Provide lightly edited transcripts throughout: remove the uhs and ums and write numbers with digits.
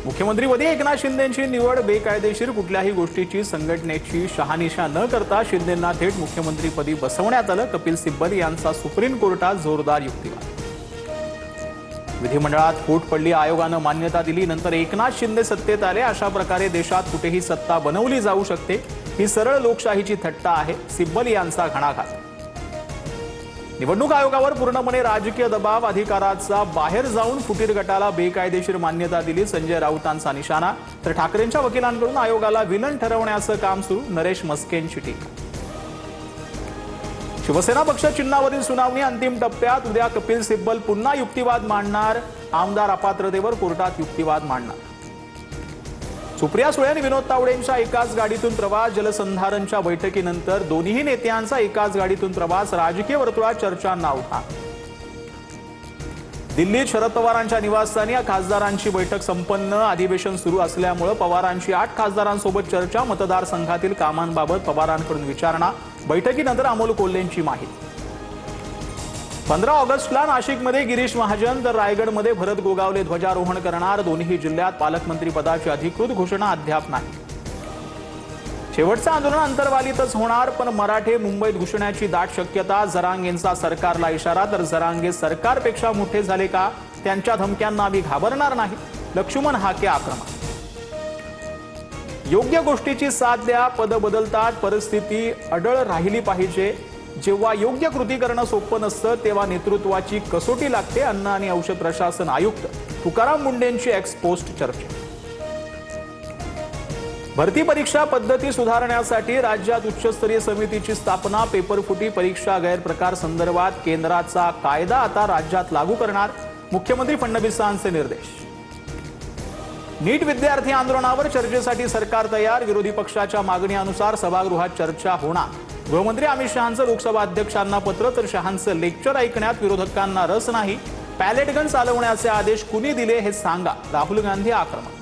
मुख्यमंत्रीपदी एकनाथ शिंदेंची निवड बेकायदेशीर कुठल्याही गोष्टीची संघटनेची शहानिशा न करता शिंदेंना थेट मुख्यमंत्रीपदी बसवण्यात आलं। कपिल सिब्बल यांचा सुप्रीम कोर्टात जोरदार युक्तिवाद। विधिमंडळात फूट पडली, आयोगानं मान्यता दिली, नंतर एकनाथ शिंदे सत्तेत आले। अशा प्रकारे देशात कुठेही सत्ता बनवली जाऊ शकते, ही सरळ लोकशाहीची थट्टा आहे, सिब्बल यांचा घणाघात। निवडणूक आयोगावर पूर्णपणे राजकीय दबाव, अधिकाराचा बाहेर जाऊन फुटीर गटाला बेकायदेशीर मान्यता दिली, संजय राऊतांचा निशाणा। तर ठाकरेंच्या वकिलांकडून आयोगाला विलन ठरवण्याचं काम सुरू, नरेश मस्केंची टीका। शिवसेना पक्ष चिन्हावरील सुनावणी अंतिम टप्प्यात, उद्या कपिल सिब्बल पुन्हा युक्तिवाद मांडणार, आमदार अपात्रतेवर कोर्टात युक्तिवाद मांडणार। सुप्रिया सुळे आणि विनोद तावडेंच्या एकाच गाडीतून प्रवास, जलसंधारणच्या बैठकीनंतर दोन्ही नेत्यांचा एकाच गाडीतून प्रवास, राजकीय वर्तुळात चर्चांना उधाण। दिल्लीत शरद पवारांच्या निवासस्थानी खासदारांची बैठक संपन्न, अधिवेशन सुरू असल्यामुळे पवारांची 8 खासदारांसोबत चर्चा, मतदारसंघातील कामांबाबत पवारांकडून विचारणा, बैठकीनंतर अमोल कोल्हेंची माहिती। 15 ऑगस्टला नाशिकमध्ये गिरीश महाजन, तर रायगडमध्ये भरत गोगावले ध्वजारोहण करणार। दोन्ही जिल्ह्यात पालकमंत्री पदाची अधिकृत घोषणा अद्याप नाही। शेवटचं आंदोलन अंतरवालीतच होणार, पण मराठे मुंबईत घुसण्याची दाट शक्यता। जरांगेंचा सरकारला इशारा, तर जरांगे सरकारपेक्षा मोठे झाले का? त्यांच्या धमक्यांना आम्ही घाबरणार नाही, लक्ष्मण हाके आक्रमक। योग्य गोष्टीची साथ द्या, पद बदलतात, परिस्थिती अडळ राहिली पाहिजे। जेव्हा योग्य कृती करणं सोपं नसतं तेव्हा नेतृत्वाची कसोटी लागते। अन्न आणि औषध प्रशासन आयुक्त तुकाराम मुंडेंची एक्सपोस्ट चर्चा। भरती परीक्षा पद्धती सुधारण्यासाठी राज्यात उच्चस्तरीय समितीची स्थापना, पेपरफुटी, परीक्षा गैरप्रकार संदर्भात केंद्राचा कायदा आता राज्यात लागू करणार, मुख्यमंत्री फडणवीसांचे निर्देश। नीट विद्यार्थी आंदोलनावर चर्चेसाठी सरकार तयार, विरोधी पक्षाच्या मागणीनुसार सभागृहात चर्चा होणार। गृहमंत्री अमित शहांचं लोकसभा अध्यक्षांना पत्र, तर शहांचं लेक्चर ऐकण्यात विरोधकांना रस नाही, पॅलेट गन चालवण्याचे आदेश कुणी दिले हे सांगा, राहुल गांधी आक्रमक।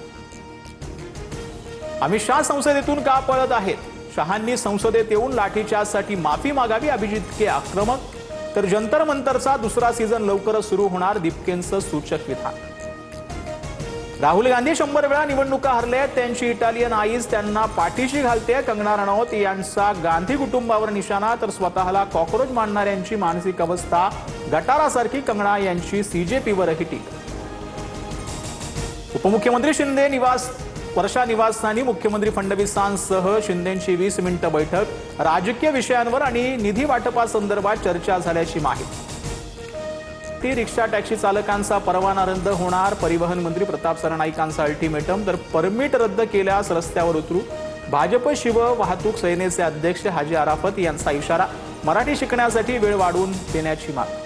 अमित शहा संसदेतून का पळत आहेत? शहांनी संसदेत येऊन लाठीचार्जसाठी माफी मागावी, अभिजित के आक्रमक। तर जंतर मंतरचा दुसरा सीझन लवकरच सुरू होणार, दीपकेंचं सूचक विधान। राहुल गांधी 100 वेळा निवडणुका हरले, त्यांची इटालियन आईज त्यांना पाठीशी घालते। कंगना रनौत यांचा गांधी कुटुंबावर निशाणा, तर स्वतःला कॉकरोच मानणाऱ्यांची मानसिक अवस्था गटारासारखी, कंगना यांची सीजेपीवरही टीका। उपमुख्यमंत्री शिंदे वर्षा निवासस्थानी मुख्यमंत्री फडणवीसांसह शिंदेंची 20 मिनिटं बैठक, राजकीय विषयांवर आणि निधी वाटपासंदर्भात चर्चा झाल्याची माहिती। रिक्षा टॅक्सी चालकांचा परवाना रद्द होणार, परिवहन मंत्री प्रताप सरनाईकांचा अल्टिमेटम, तर परमिट रद्द केल्यास रस्त्यावर उतरू, भाजप शिव वाहतूक सेनेचे अध्यक्ष हाजी आराफत यांचा इशारा, मराठी शिकण्यासाठी वेळ वाढवून देण्याची मागणी।